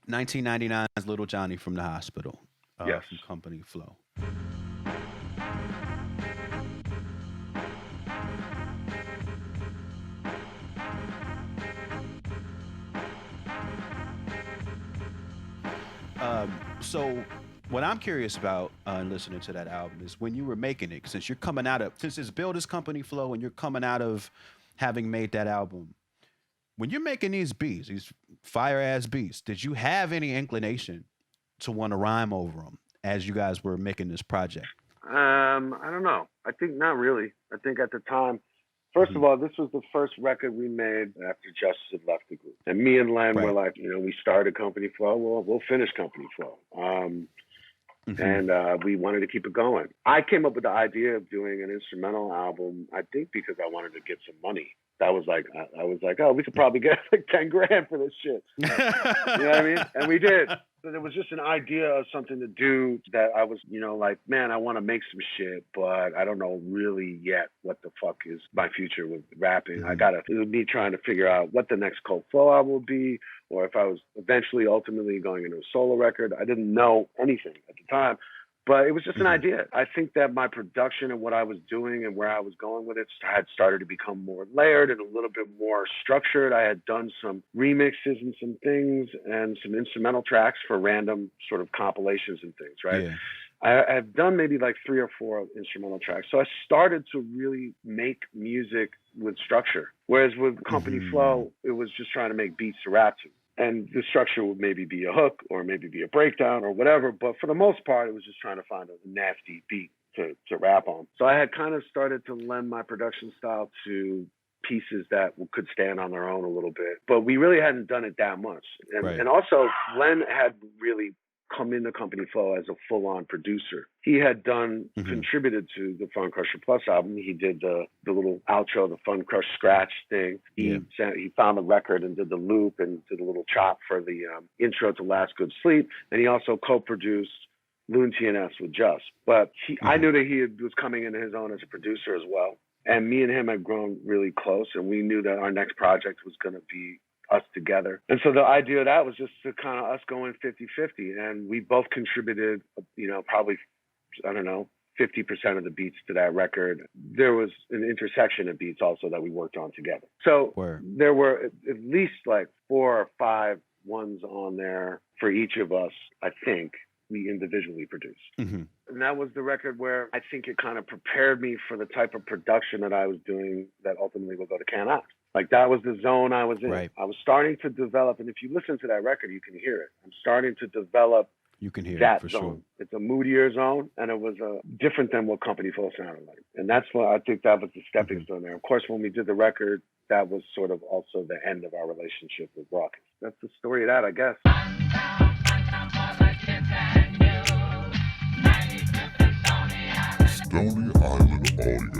1999's Little Johnny from the Hospital, Yes. from Company Flow. So what I'm curious about in listening to that album is when you were making it, since you're coming out of, since it's billed as Company Flow and you're coming out of having made that album, when you're making these beats, these fire ass beats, did you have any inclination to want to rhyme over them as you guys were making this project? I don't know. I think not really. I think at the time, first Hmm. of all, this was the first record we made after Justice had left the group, and me and Len were Right. like, we started Company Flow. We'll finish Company Flow. Hmm. And we wanted to keep it going. I came up with the idea of doing an instrumental album, I think because I wanted to get some money. That was like, I was like, oh, we could probably get like 10 grand for this shit. You know what I mean? And we did. So it was just an idea of something to do that I was, like, man, I want to make some shit, but I don't know really yet what the fuck is my future with rapping. Hmm. It was me trying to figure out what the next Cold Flow album would be, or if I was eventually ultimately going into a solo record. I didn't know anything at the time. But it was just an Hmm. idea. I think that my production and what I was doing and where I was going with it had started to become more layered and a little bit more structured. I had done some remixes and some things and some instrumental tracks for random sort of compilations and things, right? Yeah. I've done maybe like 3 or 4 instrumental tracks. So I started to really make music with structure. Whereas with Company Hmm. Flow, it was just trying to make beats to rap to. And the structure would maybe be a hook or maybe be a breakdown or whatever. But for the most part, it was just trying to find a nasty beat to rap on. So I had kind of started to lend my production style to pieces that could stand on their own a little bit. But we really hadn't done it that much. Right. And also, Len had really come into Company Flow as a full-on producer. He had contributed to the Fun Crusher Plus album. He did the little outro, the Fun Crush scratch thing. He found the record and did the loop and did a little chop for the intro to Last Good Sleep. And he also co-produced Loon TNS with Just. But I knew that he was coming into his own as a producer as well. And me and him had grown really close, and we knew that our next project was going to be us together. And so the idea of that was just to kind of us going 50-50. And we both contributed, probably, I don't know, 50% of the beats to that record. There was an intersection of beats also that we worked on together. So there were at least like 4 or 5 ones on there for each of us, I think, we individually produced. Mm-hmm. And that was the record where I think it kind of prepared me for the type of production that I was doing that ultimately would go to Cannibal. Like that was the zone I was in. Right. I was starting to develop, and if you listen to that record, you can hear it. I'm starting to develop You can hear that it for zone. sure. It's a moodier zone, and it was different than what Company Flow sounded like. And that's what I think that was the stepping stone there. Of course, when we did the record, that was sort of also the end of our relationship with Rockets. That's the story of that, I guess. Stony Island Audio.